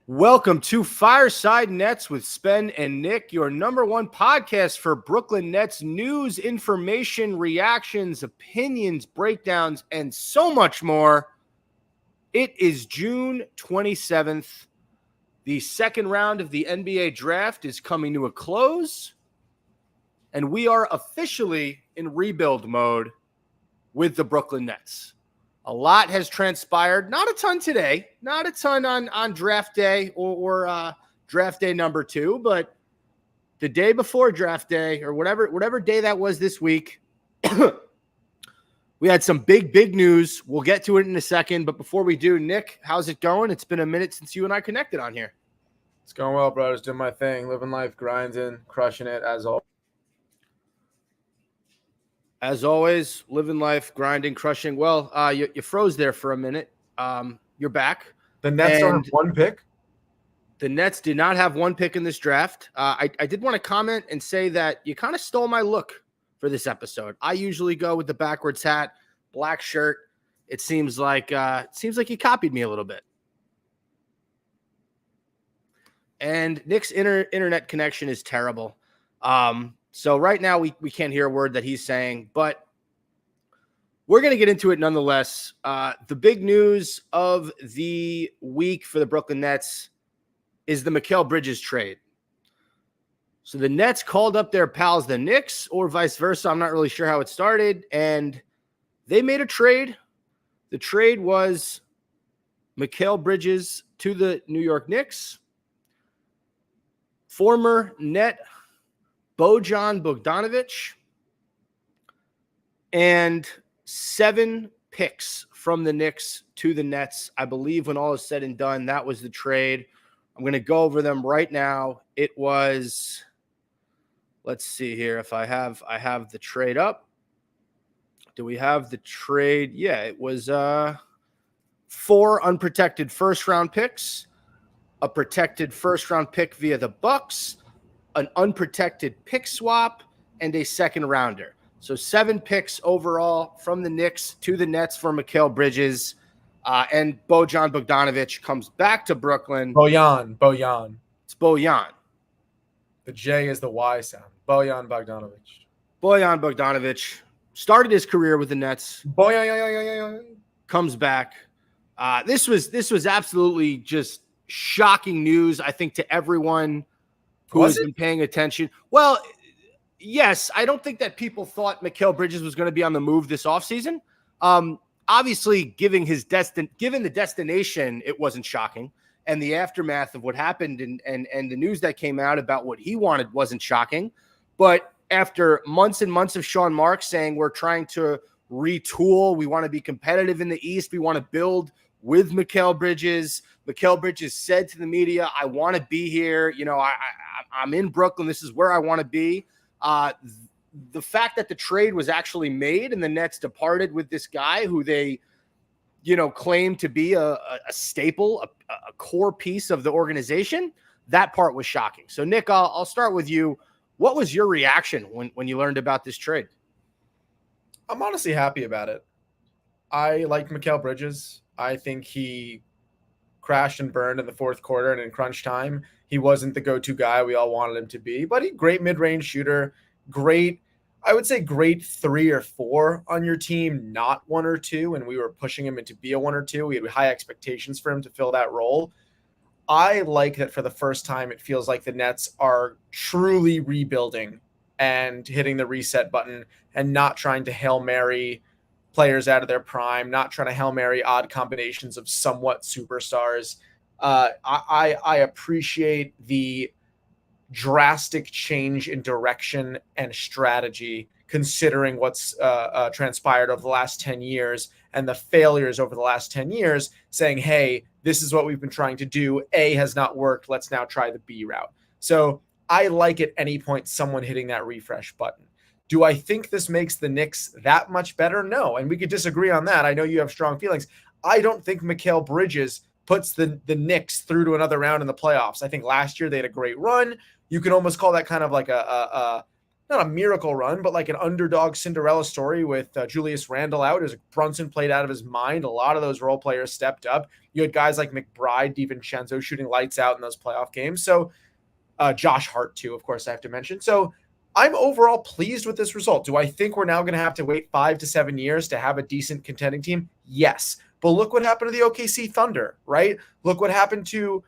Welcome to Fireside Nets with Spen and Nick, your number one podcast for Brooklyn Nets news, information, reactions, opinions, breakdowns, and so much more. It is June 27th. The second round of the NBA draft is coming to a close, and we are officially in rebuild mode with the Brooklyn Nets. A lot has transpired. Not a ton today. Not a ton on draft day or draft day number 2, but the day before draft day or whatever day that was this week, we had some big news. We'll get to it in a second, but before we do, Nick, how's it going? It's been a minute since you and I connected on here. It's going well, bro. Just doing my thing, living life, grinding, crushing it as always. As always, living life, grinding, crushing. Well, you froze there for a minute. You're back. The Nets don't have one pick? The Nets did not have one pick in this draft. I did want to comment and say that you kind of stole my look for this episode. I usually go with the backwards hat, black shirt. It seems like you copied me a little bit. And Nick's internet connection is terrible. So right now we can't hear a word that he's saying, but we're going to get into it nonetheless. The big news of the week for the Brooklyn Nets is the Mikal Bridges trade. So the Nets called up their pals, the Knicks, or vice versa. I'm not really sure how it started. And they made a trade. The trade was Mikal Bridges to the New York Knicks. Former Net Bojan Bogdanovic, and 7 picks from the Knicks to the Nets. I believe when all is said and done, that was the trade. I'm going to go over them right now. It was, let's see here if I have the trade up. Do we have the trade? Yeah, it was 4 unprotected first-round picks, a protected first-round pick via the Bucks, an unprotected pick swap, and a second rounder. So 7 picks overall from the Knicks to the Nets for Mikal Bridges. And Bojan Bogdanovic comes back to Brooklyn. Bojan. It's Bojan. The J is the Y sound. Bojan Bogdanovic. Bojan Bogdanovic started his career with the Nets. Bojan. Comes back. This was absolutely just shocking news, I think, to everyone who has been paying attention. Well, yes, I don't think that people thought Mikal Bridges was going to be on the move this offseason. Obviously, given the destination, it wasn't shocking. And the aftermath of what happened and the news that came out about what he wanted wasn't shocking. But after months and months of Sean Marks saying we're trying to retool, we want to be competitive in the East, we want to build with Mikal Bridges. Mikal Bridges said to the media, I want to be here. You know, I'm in Brooklyn. This is where I want to be. The fact that the trade was actually made and the Nets departed with this guy who they, claimed to be a staple, a core piece of the organization, that part was shocking. So, Nick, I'll start with you. What was your reaction when you learned about this trade? I'm honestly happy about it. I like Mikal Bridges. I think he crashed and burned in the fourth quarter, and in crunch time, he wasn't the go-to guy we all wanted him to be. But great mid-range shooter, great 3 or 4 on your team, not 1 or 2, and we were pushing him into be a 1 or 2. We had high expectations for him to fill that role. I like that for the first time, it feels like the Nets are truly rebuilding and hitting the reset button and not trying to Hail Mary players out of their prime, not trying to Hail Mary odd combinations of somewhat superstars. I appreciate the drastic change in direction and strategy considering what's transpired over the last 10 years and the failures over the last 10 years, saying, hey, this is what we've been trying to do. A has not worked. Let's now try the B route. So I like at any point someone hitting that refresh button. Do I think this makes the Knicks that much better? No. And we could disagree on that. I know you have strong feelings. I don't think Mikal Bridges puts the Knicks through to another round in the playoffs. I think last year they had a great run. You can almost call that kind of like not a miracle run, but like an underdog Cinderella story with Julius Randle out as Brunson played out of his mind. A lot of those role players stepped up. You had guys like McBride, DiVincenzo shooting lights out in those playoff games. So Josh Hart too, of course, I have to mention. So I'm overall pleased with this result. Do I think we're now going to have to wait 5 to 7 years to have a decent contending team? Yes. But look what happened to the OKC Thunder, right? Look what happened to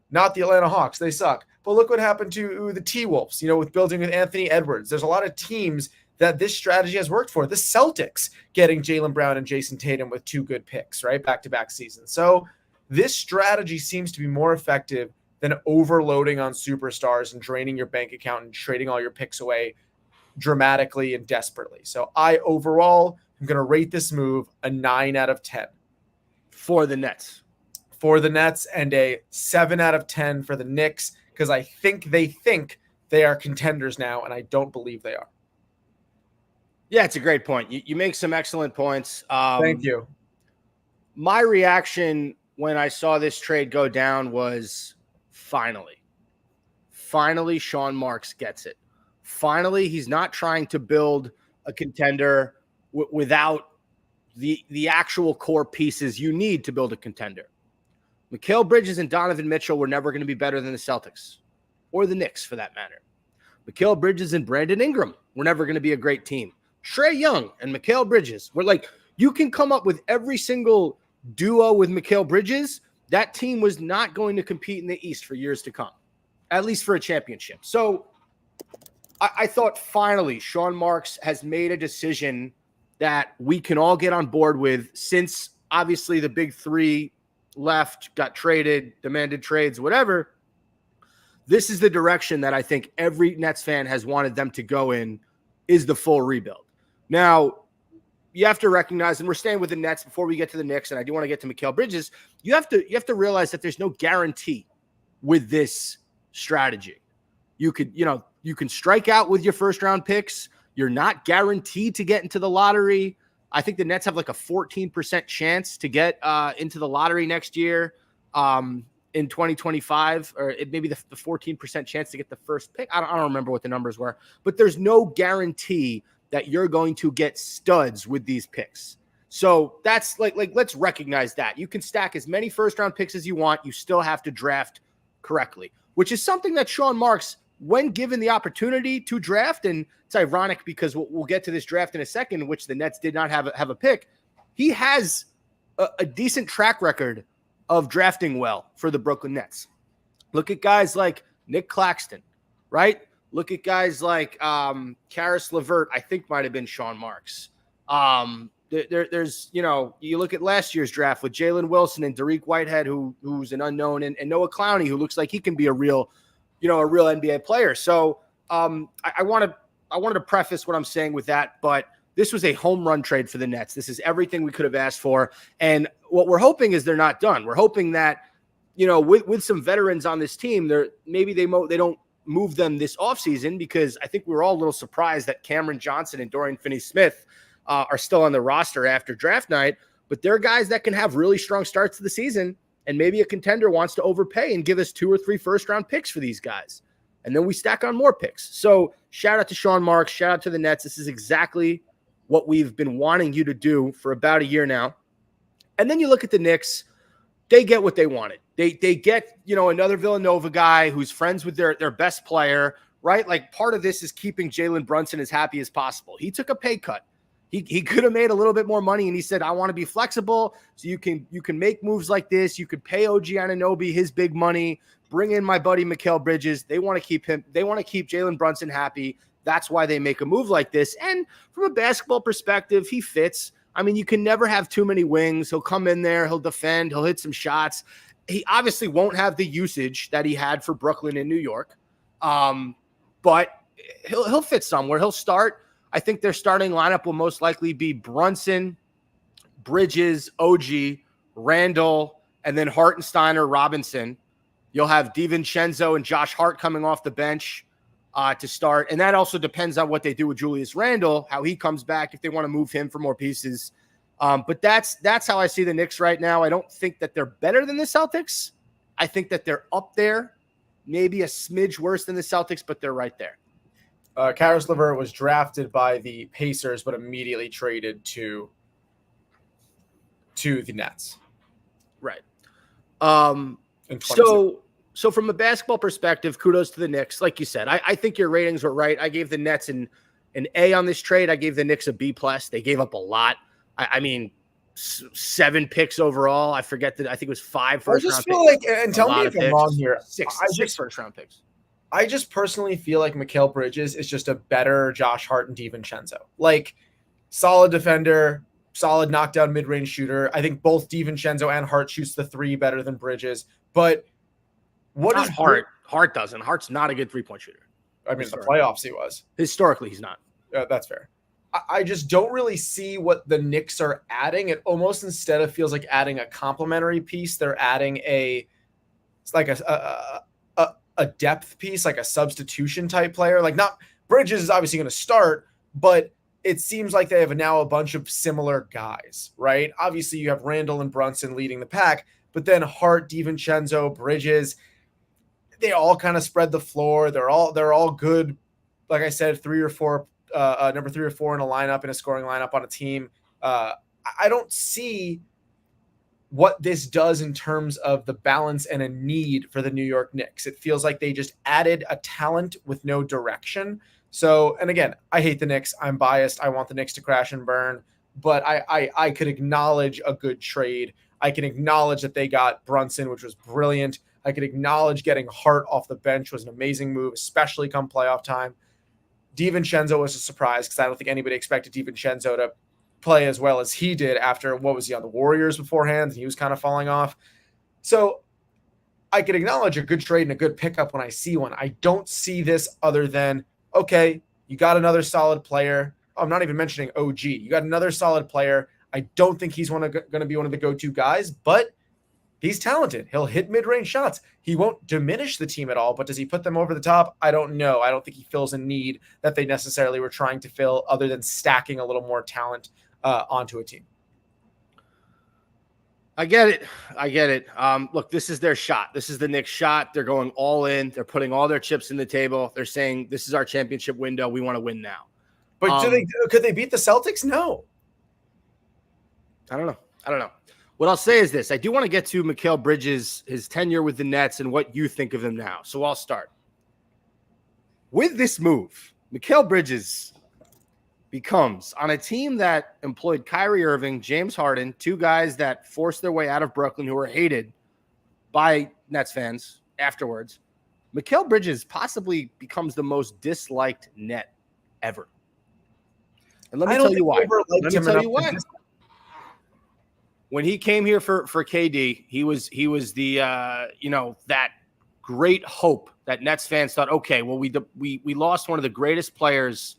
not the Atlanta Hawks. They suck. But look what happened to the T-Wolves, with building with Anthony Edwards. There's a lot of teams that this strategy has worked for. The Celtics getting Jaylen Brown and Jason Tatum with 2 good picks, right? Back-to-back seasons. So this strategy seems to be more effective than overloading on superstars and draining your bank account and trading all your picks away dramatically and desperately. So I overall am going to rate this move a 9 out of 10. For the Nets. For the Nets, and a 7 out of 10 for the Knicks, because I think they are contenders now, and I don't believe they are. Yeah, it's a great point. You make some excellent points. Thank you. My reaction when I saw this trade go down was finally Sean Marks gets it. Finally, he's not trying to build a contender without the actual core pieces you need to build a contender. Mikal Bridges and Donovan Mitchell were never going to be better than the Celtics or the Knicks for that matter. Mikal Bridges and Brandon Ingram were never going to be a great team. Trae Young and Mikal Bridges were like, you can come up with every single duo with Mikal Bridges. That team was not going to compete in the East for years to come, at least for a championship. So I thought finally Sean Marks has made a decision that we can all get on board with, since obviously the big three left, got traded, demanded trades, whatever. This is the direction that I think every Nets fan has wanted them to go in, is the full rebuild. Now, you have to recognize, and we're staying with the Nets before we get to the Knicks, and I do want to get to Mikal Bridges. You have to realize that there's no guarantee with this strategy. You can strike out with your first round picks. You're not guaranteed to get into the lottery. I think the Nets have like a 14% chance to get into the lottery next year in 2025, or maybe the 14% chance to get the first pick. I don't remember what the numbers were, but there's no guarantee that you're going to get studs with these picks. So that's like let's recognize that. You can stack as many first round picks as you want. You still have to draft correctly, which is something that Sean Marks, when given the opportunity to draft, and it's ironic because we'll get to this draft in a second, in which the Nets did not have a pick. He has a decent track record of drafting well for the Brooklyn Nets. Look at guys like Nick Claxton, right? Look at guys like Karis LeVert, I think might have been Sean Marks. There's, you look at last year's draft with Jalen Wilson and Dariq Whitehead, who's an unknown, and Noah Clowney, who looks like he can be a real NBA player. So I wanted to preface what I'm saying with that, but this was a home run trade for the Nets. This is everything we could have asked for. And what we're hoping is they're not done. We're hoping that, with some veterans on this team, maybe they don't move them this offseason, because I think we were all a little surprised that Cameron Johnson and Dorian Finney-Smith are still on the roster after draft night. But they're guys that can have really strong starts to the season. And maybe a contender wants to overpay and give us 2 or 3 first-round picks for these guys. And then we stack on more picks. So shout out to Sean Marks. Shout out to the Nets. This is exactly what we've been wanting you to do for about a year now. And then you look at the Knicks. They get what they wanted. They get, another Villanova guy who's friends with their best player, right? Like, part of this is keeping Jalen Brunson as happy as possible. He took a pay cut. He could have made a little bit more money, and he said, I want to be flexible, so you can make moves like this. You could pay OG Anunoby his big money, bring in my buddy Mikal Bridges. They want to keep him. They want to keep Jalen Brunson happy. That's why they make a move like this. And from a basketball perspective, he fits. I mean, you can never have too many wings. He'll come in there, he'll defend, he'll hit some shots. He obviously won't have the usage that he had for Brooklyn and New York, but he'll fit somewhere. He'll start. I think their starting lineup will most likely be Brunson, Bridges, OG, Randall, and then Hartensteiner, Robinson. You'll have DiVincenzo and Josh Hart coming off the bench to start. And that also depends on what they do with Julius Randle, how he comes back, if they want to move him for more pieces. But that's how I see the Knicks right now. I don't think that they're better than the Celtics. I think that they're up there, maybe a smidge worse than the Celtics, but they're right there. Karis LeVert was drafted by the Pacers, but immediately traded to the Nets. Right. In So from a basketball perspective, kudos to the Knicks. Like you said, I think your ratings were right. I gave the Nets an A on this trade. I gave the Knicks a B+. They gave up a lot. I mean, 7 picks overall. I forget that. I think it was 5 first-round picks. Like, and tell me if I'm wrong here. 6 first-round picks. I just personally feel like Mikal Bridges is just a better Josh Hart and DiVincenzo. Like, solid defender, solid knockdown mid-range shooter. I think both DiVincenzo and Hart shoots the 3 better than Bridges. But what is Hart? Hart doesn't. Hart's not a good 3-point shooter. I mean, the playoffs he was. Historically, he's not. That's fair. I just don't really see what the Knicks are adding. It almost instead of feels like adding a complementary piece, they're adding a depth piece, like a substitution type player. Like, not Bridges is obviously going to start, but it seems like they have now a bunch of similar guys, right? Obviously, you have Randall and Brunson leading the pack, but then Hart, DiVincenzo, Bridges, they all kind of spread the floor. They're all good. Like I said, 3 or 4, number 3 or 4 in a lineup, in a scoring lineup on a team. I don't see what this does in terms of the balance and a need for the New York Knicks. It feels like they just added a talent with no direction. So, and again, I hate the Knicks. I'm biased. I want the Knicks to crash and burn, but I could acknowledge a good trade. I can acknowledge that they got Brunson, which was brilliant. I could acknowledge getting Hart off the bench was an amazing move, especially come playoff time. DiVincenzo was a surprise because I don't think anybody expected DiVincenzo to play as well as he did after, what was he on the Warriors beforehand? And he was kind of falling off. So I could acknowledge a good trade and a good pickup when I see one. I don't see this other than, okay, you got another solid player. I'm not even mentioning OG. You got another solid player. I don't think he's going to be one of the go-to guys, but he's talented. He'll hit mid-range shots. He won't diminish the team at all, but does he put them over the top? I don't know. I don't think he fills a need that they necessarily were trying to fill other than stacking a little more talent onto a team. I get it. Look, this is their shot. This is the Knicks' shot. They're going all in. They're putting all their chips in the table. They're saying, this is our championship window. We want to win now. But could they beat the Celtics? No. I don't know. What I'll say is this. I do want to get to Mikal Bridges, his tenure with the Nets, and what you think of him now. So I'll start. With this move, Mikal Bridges becomes, on a team that employed Kyrie Irving, James Harden, 2 guys that forced their way out of Brooklyn who were hated by Nets fans afterwards, Mikal Bridges possibly becomes the most disliked Net ever. And let me tell you why. When he came here for KD, he was the that great hope that Nets fans thought, okay, well we lost one of the greatest players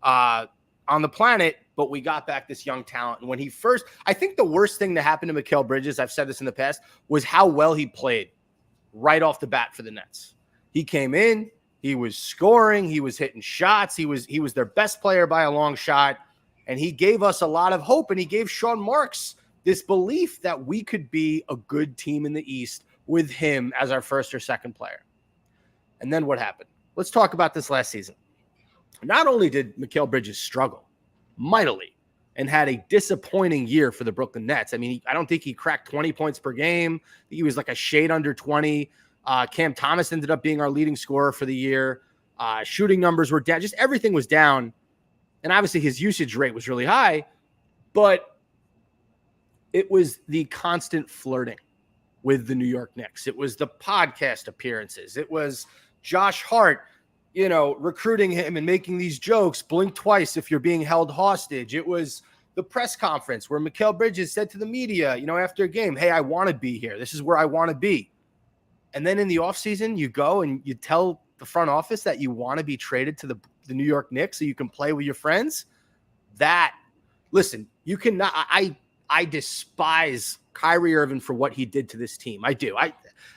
on the planet, but we got back this young talent. And when he first, I think the worst thing to happen to Mikal Bridges, I've said this in the past, was how well he played right off the bat for the Nets. He came in, he was scoring, he was hitting shots, he was their best player by a long shot, and he gave us a lot of hope, and he gave Sean Marks this belief that we could be a good team in the East with him as our first or second player. And then what happened? Let's talk about this last season. Not only did Mikal Bridges struggle mightily and had a disappointing year for the Brooklyn Nets. I mean, I don't think he cracked 20 points per game. He was like a shade under 20. Cam Thomas ended up being our leading scorer for the year. Shooting numbers were down. Just everything was down. And obviously his usage rate was really high, but it was the constant flirting with the New York Knicks. It was the podcast appearances. It was Josh Hart, recruiting him and making these jokes, blink twice if you're being held hostage. It was the press conference where Mikal Bridges said to the media, after a game, hey, I want to be here. This is where I want to be. And then in the offseason, you go and you tell the front office that you want to be traded to the New York Knicks so you can play with your friends. Listen, you cannot, I despise Kyrie Irving for what he did to this team. I do.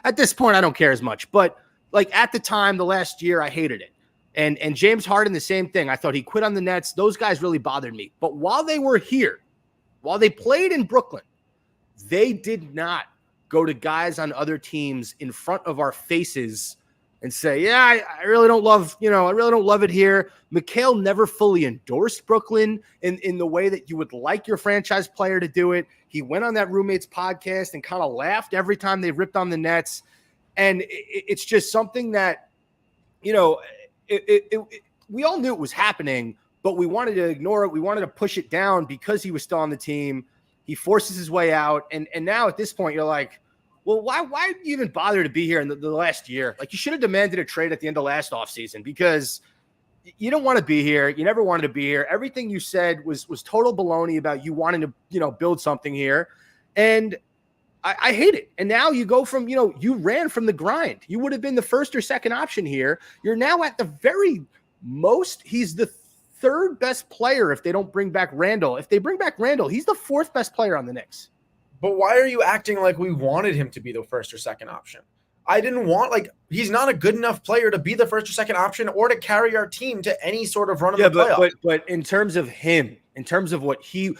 At this point, I don't care as much, but at the time, the last year, I hated it. And James Harden, the same thing. I thought he quit on the Nets. Those guys really bothered me. But while they were here, while they played in Brooklyn, they did not go to guys on other teams in front of our faces and say, yeah, I really don't love, I really don't love it here. Mikal never fully endorsed Brooklyn in the way that you would like your franchise player to do it. He went on that roommates podcast and kind of laughed every time they ripped on the Nets. And it's just something that, we all knew it was happening, but we wanted to ignore it. We wanted to push it down because he was still on the team. He forces his way out. And now at this point, you're like, well, why did you even bother to be here in the last year? Like, you should have demanded a trade at the end of last offseason because you don't want to be here. You never wanted to be here. Everything you said was total baloney about you wanting to, build something here. And I hate it. And now you go from, you ran from the grind. You would have been the first or second option here. You're now at the very most, he's the third best player if they don't bring back Randall. If they bring back Randall, he's the fourth best player on the Knicks. But why are you acting like we wanted him to be the first or second option? I didn't want, he's not a good enough player to be the first or second option or to carry our team to any sort of run of the playoffs. But in terms of him, in terms of what he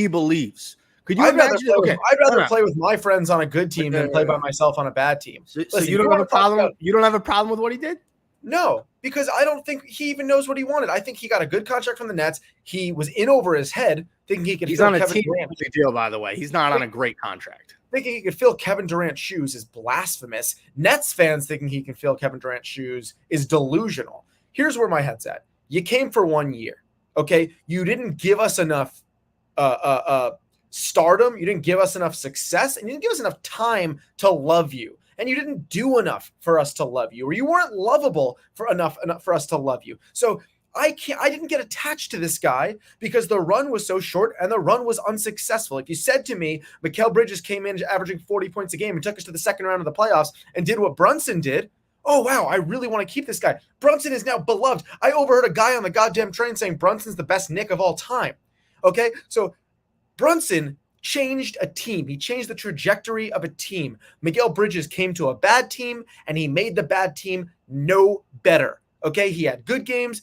believes, could you I'd imagine? I'd rather play with my friends on a good team than play by myself on a bad team. So you don't have a problem. You don't have a problem with what he did? No, because I don't think he even knows what he wanted. I think he got a good contract from the Nets. He was in over his head thinking he could. He's on a team deal, by the way. He's not on a great contract. Thinking he could fill Kevin Durant's shoes is blasphemous. Nets fans thinking he can fill Kevin Durant's shoes is delusional. Here's where my head's at. You came for 1 year, okay? You didn't give us enough stardom. You didn't give us enough success, and you didn't give us enough time to love you. And you didn't do enough for us to love you, or you weren't lovable for enough for us to love you. So I didn't get attached to this guy because the run was so short and the run was unsuccessful. If you said to me, Mikal Bridges came in averaging 40 points a game and took us to the second round of the playoffs and did what Brunson did, oh, wow, I really want to keep this guy. Brunson is now beloved. I overheard a guy on the goddamn train saying Brunson's the best Knick of all time. Okay, so Brunson changed a team. He changed the trajectory of a team. Mikal Bridges came to a bad team, and he made the bad team no better. Okay, he had good games,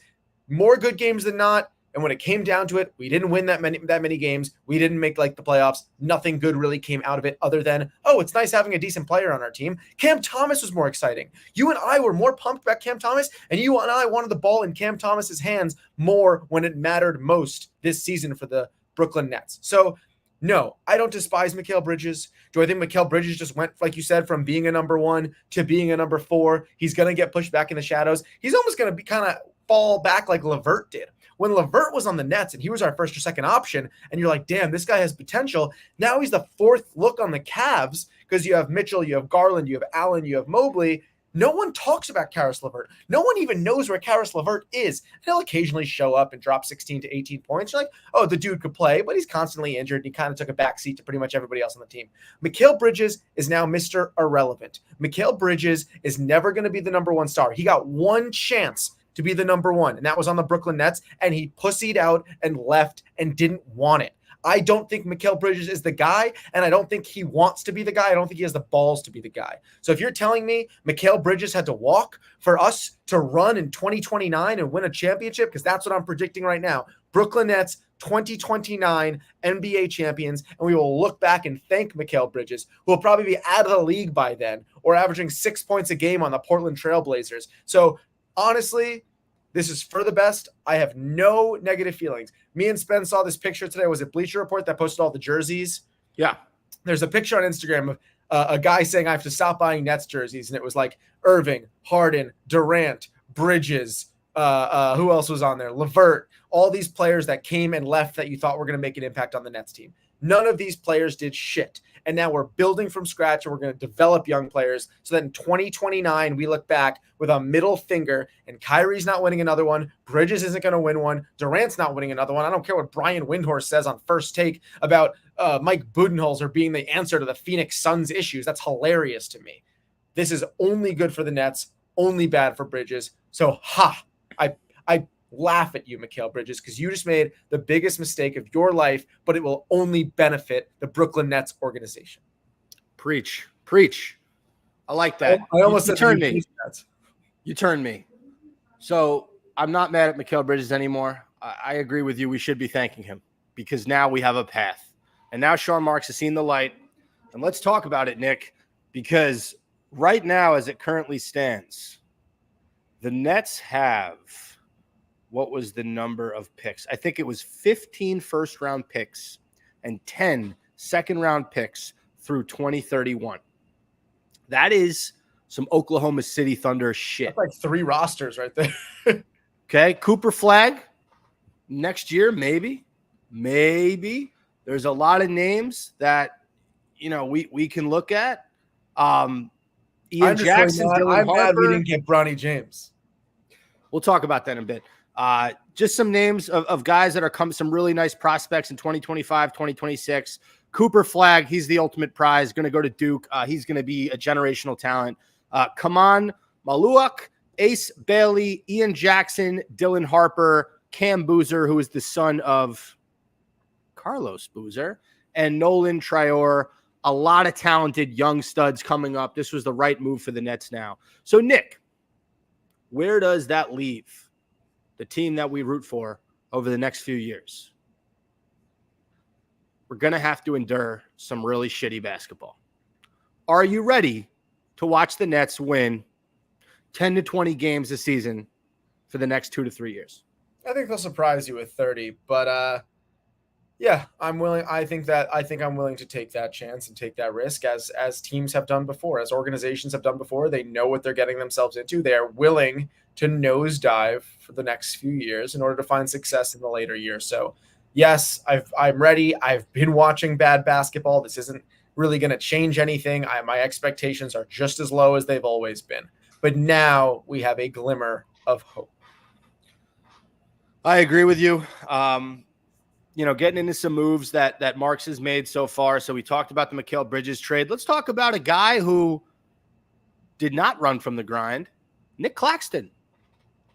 more good games than not, and when it came down to it, we didn't win that many games. We didn't make the playoffs. Nothing good really came out of it other than, oh, it's nice having a decent player on our team. Cam Thomas was more exciting. You and I were more pumped about Cam Thomas, and you and I wanted the ball in Cam Thomas's hands more when it mattered most this season for the Brooklyn Nets. So no, I don't despise Mikal Bridges. Do I think Mikal Bridges just went, like you said, from being a number 1 to being a number 4? He's going to get pushed back in the shadows. He's almost going to be kind of fall back like LeVert did. When LeVert was on the Nets and he was our first or second option, and you're like, damn, this guy has potential. Now he's the fourth look on the Cavs because you have Mitchell, you have Garland, you have Allen, you have Mobley. No one talks about Caris LeVert. No one even knows where Caris LeVert is. He'll occasionally show up and drop 16 to 18 points. You're like, oh, the dude could play, but he's constantly injured. And he kind of took a backseat to pretty much everybody else on the team. Mikal Bridges is now Mr. Irrelevant. Mikal Bridges is never going to be the number 1 star. He got one chance to be the number 1, and that was on the Brooklyn Nets, and he pussied out and left and didn't want it. I don't think Mikal Bridges is the guy, and I don't think he wants to be the guy. I don't think he has the balls to be the guy. So if you're telling me Mikal Bridges had to walk for us to run in 2029 and win a championship, because that's what I'm predicting right now, Brooklyn Nets 2029 NBA champions, and we will look back and thank Mikal Bridges, who will probably be out of the league by then or averaging 6 points a game on the Portland Trail Blazers. So honestly, this is for the best. I have no negative feelings. Me and Spen saw this picture today. Was it Bleacher Report that posted all the jerseys? Yeah. There's a picture on Instagram of a guy saying I have to stop buying Nets jerseys. And it was like Irving, Harden, Durant, Bridges. Who else was on there? LeVert. All these players that came and left that you thought were going to make an impact on the Nets team. None of these players did shit. And now we're building from scratch and we're going to develop young players so that in 2029, we look back with a middle finger and Kyrie's not winning another one. Bridges isn't going to win one. Durant's not winning another one. I don't care what Brian Windhorst says on First Take about Mike Budenholzer being the answer to the Phoenix Suns issues. That's hilarious to me. This is only good for the Nets, only bad for Bridges. So, I laugh at you, Mikal Bridges, because you just made the biggest mistake of your life, but it will only benefit the Brooklyn Nets organization. Preach. I like that. I almost you turned me. You turned me. So I'm not mad at Mikal Bridges anymore. I agree with you. We should be thanking him because now we have a path. And now Sean Marks has seen the light. And let's talk about it, Nick, because right now, as it currently stands, The Nets have, what was the number of picks? I think it was 15 first-round picks and 10 second-round picks through 2031. That is some Oklahoma City Thunder shit. That's like 3 rosters right there. Okay, Cooper Flag next year, maybe. There's a lot of names that we can look at. Ian Jackson, Dylan Harper. Mad we didn't get Bronny James. We'll talk about that in a bit. Just some names of guys that are coming, some really nice prospects in 2025, 2026. Cooper Flag, he's the ultimate prize, going to go to Duke. He's going to be a generational talent. Kaman Maluak, Ace Bailey, Ian Jackson, Dylan Harper, Cam Boozer, who is the son of Carlos Boozer, and Nolan Trior. A lot of talented young studs coming up. This was the right move for the Nets now. So, Nick, where does that leave the team that we root for over the next few years? We're going to have to endure some really shitty basketball. Are you ready to watch the Nets win 10 to 20 games a season for the next 2 to 3 years? I think they'll surprise you with 30, but yeah, I'm willing. I think I'm willing to take that chance and take that risk as teams have done before, as organizations have done before. They know what they're getting themselves into. They are willing to nosedive for the next few years in order to find success in the later years. So yes, I'm ready. I've been watching bad basketball. This isn't really going to change anything. My expectations are just as low as they've always been. But now we have a glimmer of hope. I agree with you. Getting into some moves that Marks has made so far. So we talked about the Mikal Bridges trade. Let's talk about a guy who did not run from the grind. Nick Claxton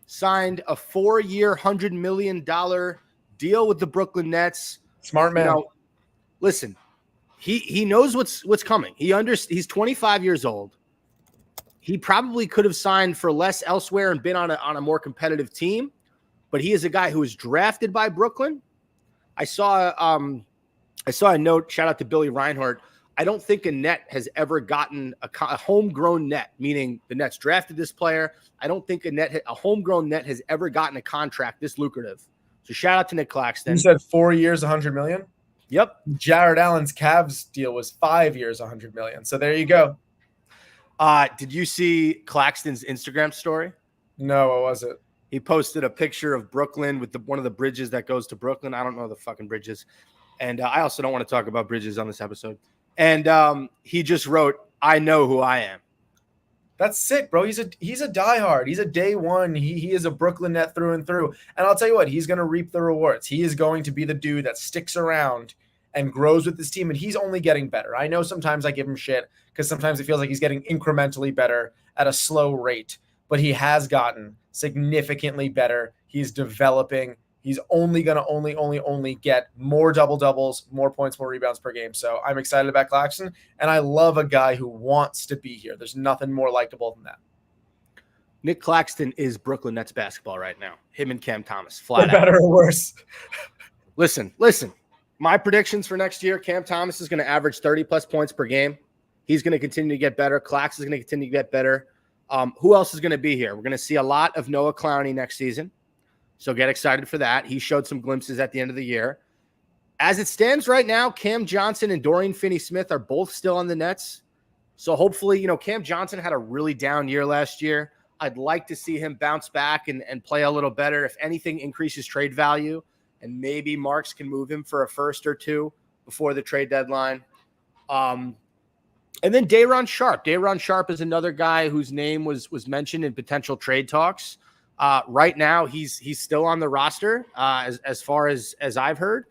signed a 4-year, $100 million deal with the Brooklyn Nets. Smart man. Listen, he knows what's coming. He's 25 years old. He probably could have signed for less elsewhere and been on a more competitive team, but he is a guy who was drafted by Brooklyn. I saw a note, shout out to Billy Reinhart. I don't think a Net has ever gotten a homegrown Net, meaning the Nets drafted this player. I don't think a homegrown Net has ever gotten a contract this lucrative. So shout out to Nick Claxton. You said 4 years, $100 million? Yep. Jared Allen's Cavs deal was 5 years, $100 million. So there you go. Did you see Claxton's Instagram story? No, what was it? He posted a picture of Brooklyn with one of the bridges that goes to Brooklyn. I don't know the fucking bridges. And I also don't want to talk about bridges on this episode. And he just wrote, "I know who I am." That's sick, bro. He's a diehard. He's a day one. He is a Brooklyn Net through and through. And I'll tell you what, he's going to reap the rewards. He is going to be the dude that sticks around and grows with this team. And he's only getting better. I know sometimes I give him shit because sometimes it feels like he's getting incrementally better at a slow rate. But he has gotten significantly better. He's developing. He's only going to only get more double-doubles, more points, more rebounds per game. So I'm excited about Claxton, and I love a guy who wants to be here. There's nothing more likable than that. Nick Claxton is Brooklyn Nets basketball right now. Him and Cam Thomas, flat out. Better or worse. Listen. My predictions for next year, Cam Thomas is going to average 30-plus points per game. He's going to continue to get better. Claxton is going to continue to get better. Who else is going to be here? We're going to see a lot of Noah Clowney next season. So get excited for that. He showed some glimpses at the end of the year. As it stands right now, Cam Johnson and Dorian Finney-Smith are both still on the Nets. So hopefully, Cam Johnson had a really down year last year. I'd like to see him bounce back and play a little better. If anything, increases trade value. And maybe Marks can move him for a first or two before the trade deadline. And then Day'Ron Sharpe. Day'Ron Sharpe is another guy whose name was mentioned in potential trade talks. Right now, he's still on the roster as far as I've heard.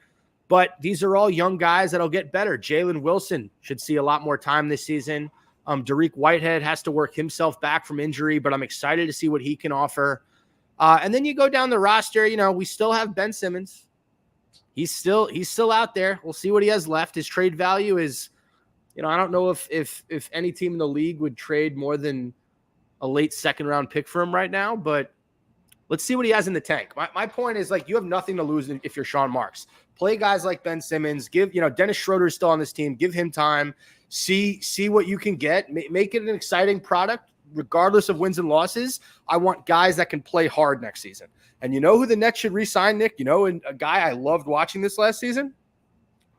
But these are all young guys that'll get better. Jalen Wilson should see a lot more time this season. Dariq Whitehead has to work himself back from injury, but I'm excited to see what he can offer. And then you go down the roster, we still have Ben Simmons. He's still out there. We'll see what he has left. His trade value is, I don't know if any team in the league would trade more than a late second round pick for him right now, but let's see what he has in the tank. My point is, you have nothing to lose if you're Sean Marks. Play guys like Ben Simmons. Give, Dennis Schroeder is still on this team. Give him time. See what you can get. Make it an exciting product. regardless of wins and losses, I want guys that can play hard next season. And you know who the Nets should re-sign, Nick? You know, a guy I loved watching this last season?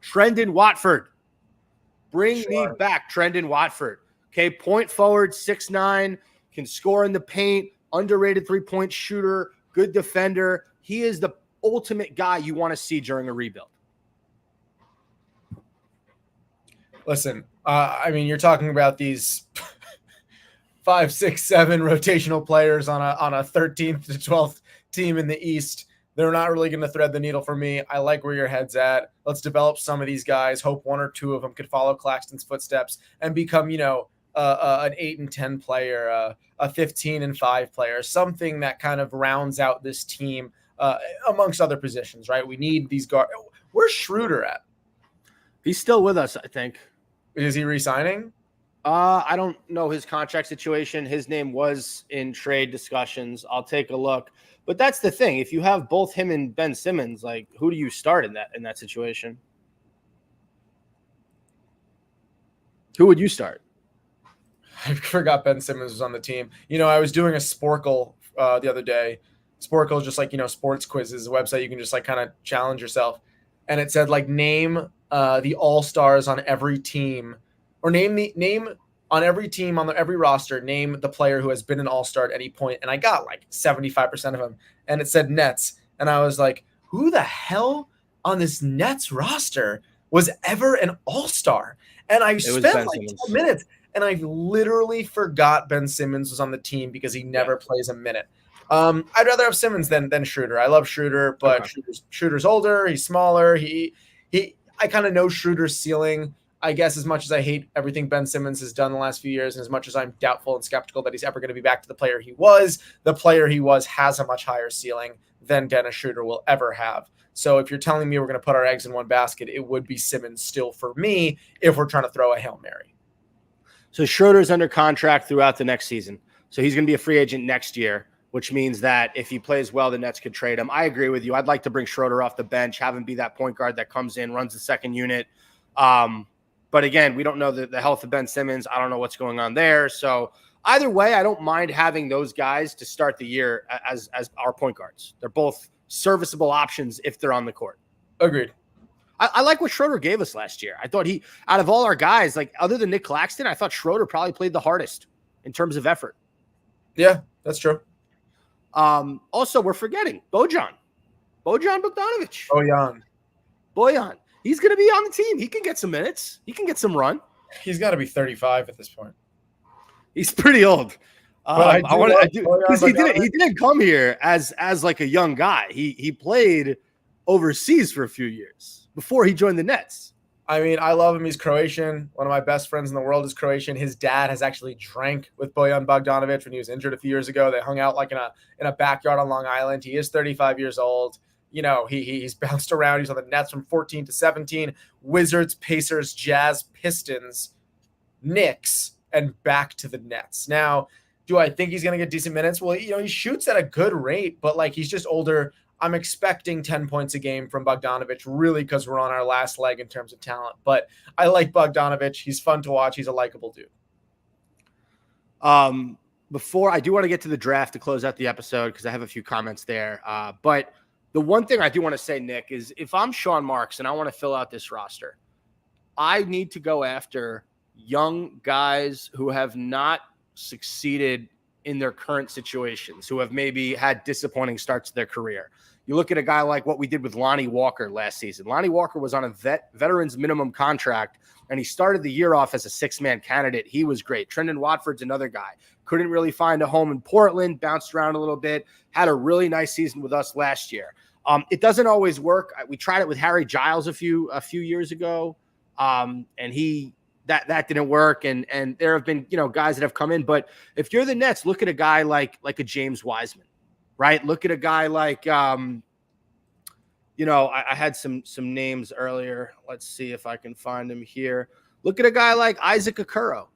Trendon Watford. Bring me back Trendon Watford. Okay, point forward, 6'9", can score in the paint, underrated three-point shooter, good defender. He is the ultimate guy you want to see during a rebuild. Listen, I mean, you're talking about these 5, 6, 7 rotational players on a 13th to 12th team in the East. They're not really going to thread the needle for me. I like where your head's at. Let's develop some of these guys. Hope one or two of them could follow Claxton's footsteps and become, an 8 and 10 player, a 15 and 5 player, something that kind of rounds out this team amongst other positions, right? We need these guards. Where's Schroeder at? He's still with us, I think. Is he re-signing? I don't know his contract situation. His name was in trade discussions. I'll take a look. But that's the thing. If you have both him and Ben Simmons, like, who do you start in that situation? Who would you start? I forgot Ben Simmons was on the team. I was doing a Sporkle the other day. Sporkle is just like, sports quizzes, a website you can just like kind of challenge yourself. And it said like name the all-stars on every team, or name on every team on every roster, name the player who has been an all-star at any point. And I got like 75% of them. And it said Nets. And I was like, who the hell on this Nets roster was ever an all-star? And I spent like 10 minutes and I literally forgot Ben Simmons was on the team because he never plays a minute. I'd rather have Simmons than Schroeder. I love Schroeder, but Schroeder's older. He's smaller. I kind of know Schroeder's ceiling. I guess as much as I hate everything Ben Simmons has done the last few years, and as much as I'm doubtful and skeptical that he's ever going to be back to the player he was has a much higher ceiling than Dennis Schroeder will ever have. So if you're telling me we're going to put our eggs in one basket, it would be Simmons still for me if we're trying to throw a Hail Mary. So Schroeder's under contract throughout the next season. So he's going to be a free agent next year, which means that if he plays well, the Nets could trade him. I agree with you. I'd like to bring Schroeder off the bench, have him be that point guard that comes in, runs the second unit. But again, we don't know the health of Ben Simmons. I don't know what's going on there. So either way, I don't mind having those guys to start the year as our point guards. They're both serviceable options if they're on the court. Agreed. I like what Schroeder gave us last year. I thought out of all our guys, like other than Nick Claxton, I thought Schroeder probably played the hardest in terms of effort. Yeah, that's true. Also, we're forgetting Bojan Bogdanovic. Bojan. He's going to be on the team. He can get some minutes. He can get some run. He's got to be 35 at this point. He's pretty old. He didn't come here as like a young guy. He played overseas for a few years before he joined the Nets. I mean, I love him. He's Croatian. One of my best friends in the world is Croatian. His dad has actually drank with Bojan Bogdanovic when he was injured a few years ago. They hung out like in a backyard on Long Island. He is 35 years old. He's bounced around. He's on the Nets from 14 to 17, Wizards, Pacers, Jazz, Pistons, Knicks, and back to the Nets. Now, do I think he's going to get decent minutes? Well, he shoots at a good rate, but like he's just older. I'm expecting 10 points a game from Bogdanovic, really, because we're on our last leg in terms of talent. But I like Bogdanovic. He's fun to watch. He's a likable dude. Before I do want to get to the draft to close out the episode because I have a few comments there. But the one thing I do want to say, Nick, is if I'm Sean Marks and I want to fill out this roster, I need to go after young guys who have not succeeded in their current situations, who have maybe had disappointing starts to their career. You look at a guy like what we did with Lonnie Walker last season. Lonnie Walker was on a veteran's minimum contract, and he started the year off as a six-man candidate. He was great. Trendon Watford's another guy. Couldn't really find a home in Portland, bounced around a little bit, had a really nice season with us last year. It doesn't always work. We tried it with Harry Giles a few years ago, and that didn't work. And there have been guys that have come in. But if you're the Nets, look at a guy like a James Wiseman, right? Look at a guy like I had some names earlier. Let's see if I can find him here. Look at a guy like Isaac Okoro,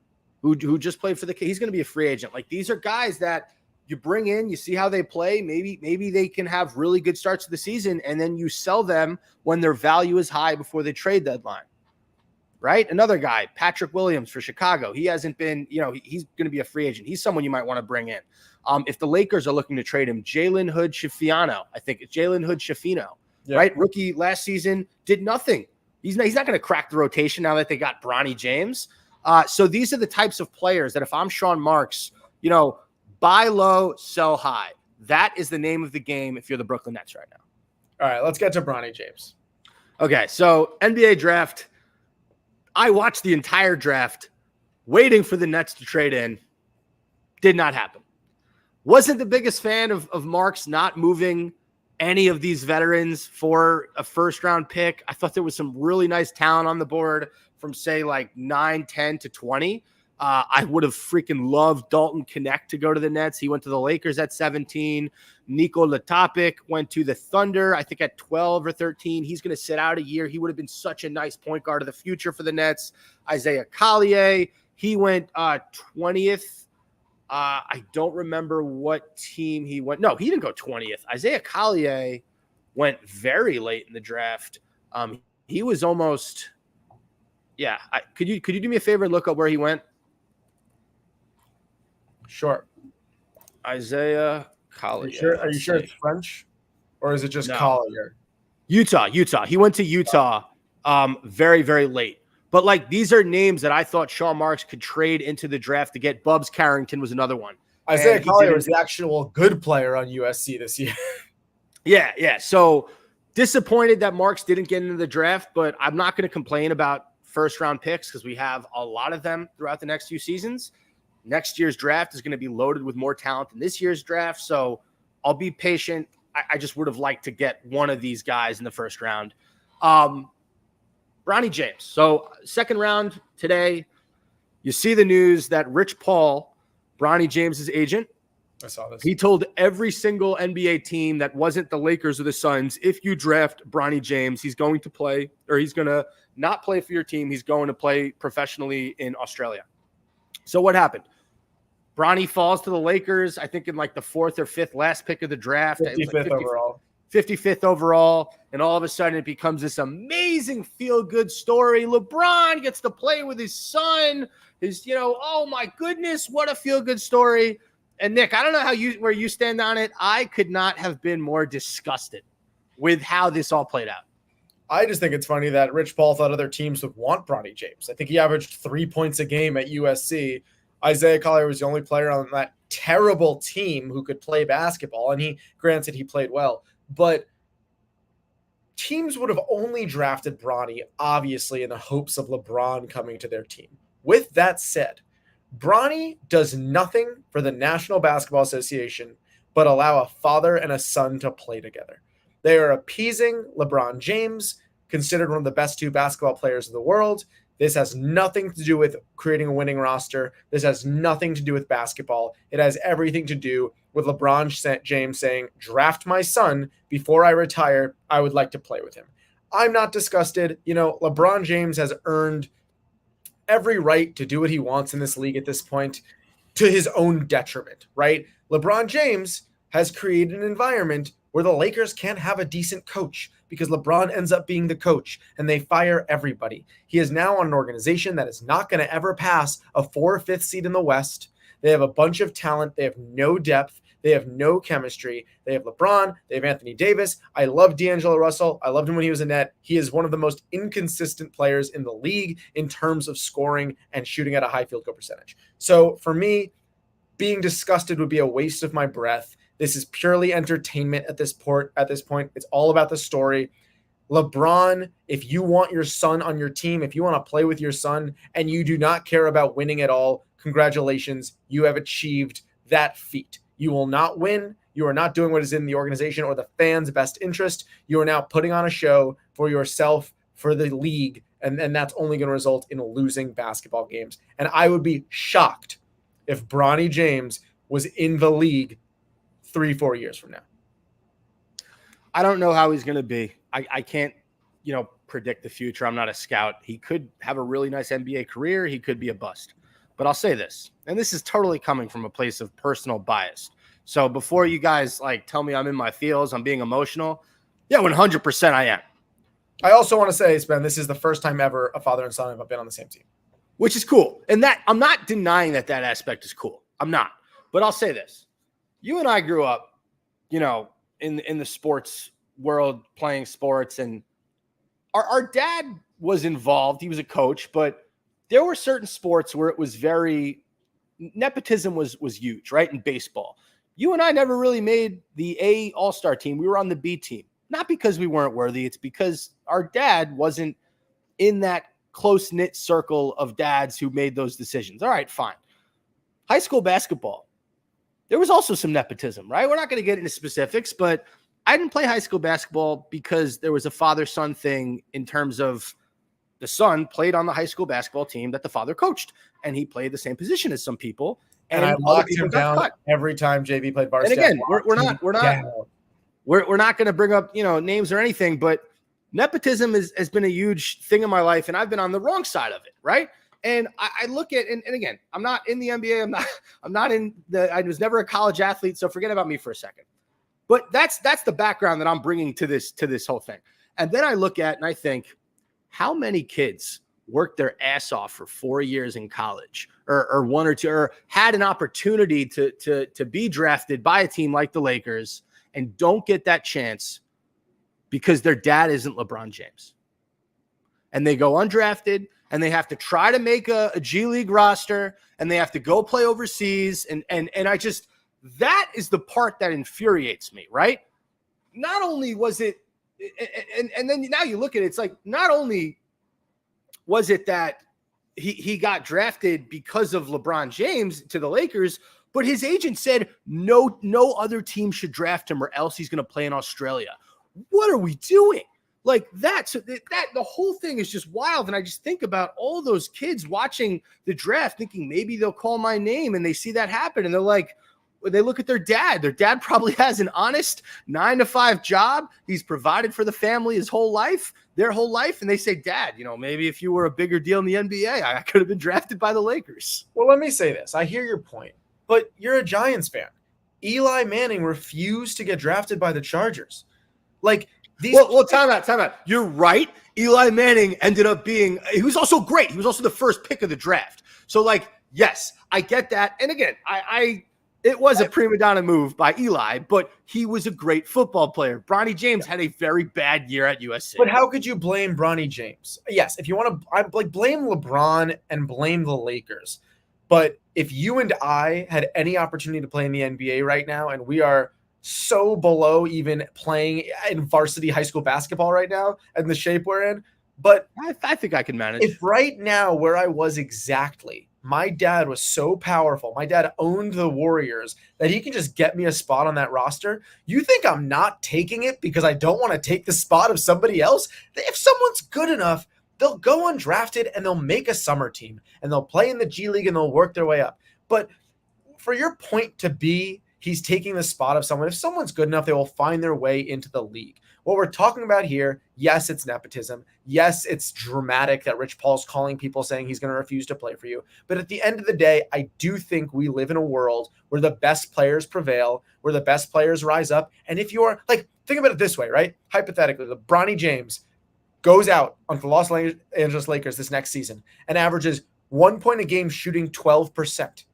who just played for the Kings. He's going to be a free agent. Like, these are guys that you bring in, you see how they play. Maybe they can have really good starts to the season, and then you sell them when their value is high before the trade deadline. right? Another guy, Patrick Williams for Chicago. He hasn't been, he's going to be a free agent. He's someone you might want to bring in. If the Lakers are looking to trade him, Jalen Hood-Schifino, I think it's Jalen Hood-Schifino, right? Rookie last season, did nothing. He's not going to crack the rotation now that they got Bronny James. So these are the types of players that if I'm Sean Marks, buy low, sell high. That is the name of the game if you're the Brooklyn Nets right now. All right, let's get to Bronny James. Okay, so NBA draft. I watched the entire draft waiting for the Nets to trade in. Did not happen. Wasn't the biggest fan of Marks not moving any of these veterans for a first-round pick. I thought there was some really nice talent on the board from, say, like 9, 10 to 20. I would have freaking loved Dalton Connect to go to the Nets. He went to the Lakers at 17. Nico Latopic went to the Thunder, I think at 12 or 13. He's going to sit out a year. He would have been such a nice point guard of the future for the Nets. Isaiah Collier, he went 20th. I don't remember what team he went. No, he didn't go 20th. Isaiah Collier went very late in the draft. He was almost, yeah. Could you do me a favor and look up where he went? Sure. Isaiah Collier. Are you sure it's French, or is it just Collier? Utah. He went to Utah very, very late. But, like, these are names that I thought Sean Marks could trade into the draft to get. Bubbs Carrington was another one. Isaiah Collier was the actual good player on USC this year. Yeah. So, disappointed that Marks didn't get into the draft, but I'm not going to complain about first-round picks because we have a lot of them throughout the next few seasons. Next year's draft is going to be loaded with more talent than this year's draft, so I'll be patient. I just would have liked to get one of these guys in the first round. Bronny James. So second round today, you see the news that Rich Paul, Bronny James's agent, I saw this. He told every single NBA team that wasn't the Lakers or the Suns, if you draft Bronny James, he's going to play, or he's going to not play for your team. He's going to play professionally in Australia. So what happened? Bronny falls to the Lakers, I think in like the 4th or 5th last pick of the draft. 55th overall. 55th overall. And all of a sudden it becomes this amazing feel-good story. LeBron gets to play with his son. Oh my goodness, what a feel-good story. And Nick, I don't know where you stand on it. I could not have been more disgusted with how this all played out. I just think it's funny that Rich Paul thought other teams would want Bronny James. I think he averaged 3 points a game at USC. Isaiah Collier was the only player on that terrible team who could play basketball. And he played well. But teams would have only drafted Bronny, obviously, in the hopes of LeBron coming to their team. With that said, Bronny does nothing for the National Basketball Association but allow a father and a son to play together. They are appeasing LeBron James, considered one of the best 2 basketball players in the world. This has nothing to do with creating a winning roster. This has nothing to do with basketball. It has everything to do with LeBron James saying, draft my son before I retire. I would like to play with him. I'm not disgusted. LeBron James has earned every right to do what he wants in this league at this point to his own detriment, right? LeBron James has created an environment where the Lakers can't have a decent coach because LeBron ends up being the coach and they fire everybody. He is now on an organization that is not going to ever pass a 4th or 5th seed in the West. They have a bunch of talent. They have no depth. They have no chemistry. They have LeBron. They have Anthony Davis. I love D'Angelo Russell. I loved him when he was a net. He is one of the most inconsistent players in the league in terms of scoring and shooting at a high field goal percentage. So for me, being disgusted would be a waste of my breath. This is purely entertainment at this point. It's all about the story. LeBron, if you want your son on your team, if you want to play with your son and you do not care about winning at all, congratulations. You have achieved that feat. You will not win. You are not doing what is in the organization or the fans' best interest. You are now putting on a show for yourself, for the league, and that's only going to result in losing basketball games. And I would be shocked if Bronny James was in the league 3-4 years from now. I don't know how he's going to be. I can't, predict the future. I'm not a scout. He could have a really nice NBA career. He could be a bust. But I'll say this, and this is totally coming from a place of personal bias. So before you guys tell me I'm in my feels, I'm being emotional. Yeah, 100% I am. I also want to say, Spen, this is the first time ever a father and son have been on the same team. Which is cool. And that I'm not denying that aspect is cool. I'm not. But I'll say this. You and I grew up, in the sports world, playing sports, and our dad was involved. He was a coach, but there were certain sports where it was nepotism was huge, right? In baseball. You and I never really made the A All-Star team. We were on the B team. Not because we weren't worthy. It's because our dad wasn't in that close-knit circle of dads who made those decisions. All right, fine. High school basketball. There was also some nepotism, right? We're not going to get into specifics, but I didn't play high school basketball because there was a father-son thing in terms of the son played on the high school basketball team that the father coached, and he played the same position as some people. And I locked him down every time JV played varsity. And again, we're not going to bring up names or anything, but nepotism has been a huge thing in my life, and I've been on the wrong side of it, right? And I look at and again, I'm not in the NBA. I was never a college athlete, so forget about me for a second. But that's the background that I'm bringing to this whole thing. And then I look at and I think, how many kids worked their ass off for 4 years in college or one or two, or had an opportunity to be drafted by a team like the Lakers and don't get that chance because their dad isn't LeBron James. And they go undrafted and they have to try to make a G League roster and they have to go play overseas. And I just, that is the part that infuriates me, right? Not only was it, and then now you look at it, it's like, not only was it that he got drafted because of LeBron James to the Lakers, but his agent said no other team should draft him or else he's going to play in Australia. What are we doing? Like that, so that the whole thing is just wild. And I just think about all those kids watching the draft thinking maybe they'll call my name, and they see that happen and they're like, they look at their dad. Their dad probably has an honest 9-to-5 job. He's provided for the family their whole life. And they say, Dad, maybe if you were a bigger deal in the NBA, I could have been drafted by the Lakers. Well, let me say this. I hear your point, but you're a Giants fan. Eli Manning refused to get drafted by the Chargers. Like these. Well, time out. You're right. Eli Manning ended up being, he was also great. He was also the first pick of the draft. So yes, I get that. And again, it was a prima donna move by Eli, but he was a great football player. Bronny James had a very bad year at USC. But how could you blame Bronny James? Yes, if you want to, blame LeBron and blame the Lakers. But if you and I had any opportunity to play in the NBA right now, and we are so below even playing in varsity high school basketball right now and the shape we're in, but I think I can manage. If right now where I was exactly, my dad was so powerful, my dad owned the Warriors, that he can just get me a spot on that roster, you think I'm not taking it because I don't want to take the spot of somebody else? If someone's good enough, they'll go undrafted and they'll make a summer team and they'll play in the G League and they'll work their way up. But for your point to be, he's taking the spot of someone, if someone's good enough, they will find their way into the league. What we're talking about here, yes, it's nepotism. Yes, it's dramatic that Rich Paul's calling people saying he's going to refuse to play for you. But at the end of the day, I do think we live in a world where the best players prevail, where the best players rise up. And if you're think about it this way, right? Hypothetically, Bronny James goes out onto the Los Angeles Lakers this next season and averages 1 point a game shooting 12%.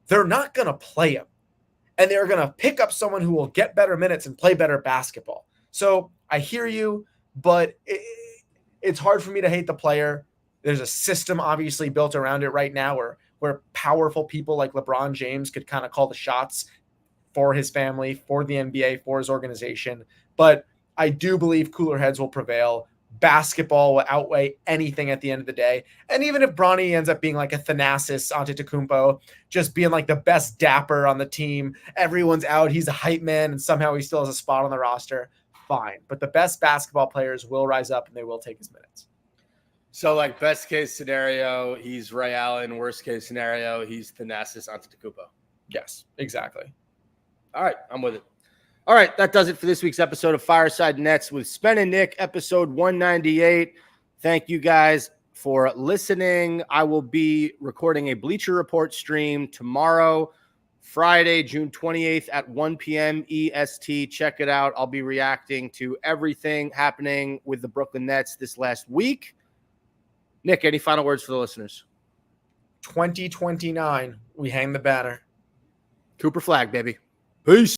They're not going to play him. And they're going to pick up someone who will get better minutes and play better basketball. So I hear you, but it's hard for me to hate the player. There's a system obviously built around it right now where powerful people like LeBron James could kind of call the shots for his family, for the NBA, for his organization. But I do believe cooler heads will prevail. Basketball will outweigh anything at the end of the day. And even if Bronny ends up being like a Thanasis Antetokounmpo, just being like the best dapper on the team, everyone's out, he's a hype man, and somehow he still has a spot on the roster, fine. But the best basketball players will rise up and they will take his minutes. So best case scenario, he's Ray Allen. Worst case scenario, he's Thanasis Antetokounmpo. Yes, exactly. All right, I'm with it. All right, that does it for this week's episode of Fireside Nets with Spen and Nick, episode 198. Thank you guys for listening. I will be recording a Bleacher Report stream tomorrow Friday, June 28th at 1 p.m. EST. Check it out. I'll be reacting to everything happening with the Brooklyn Nets this last week. Nick, any final words for the listeners? 2029, we hang the banner. Cooper flag, baby. Peace.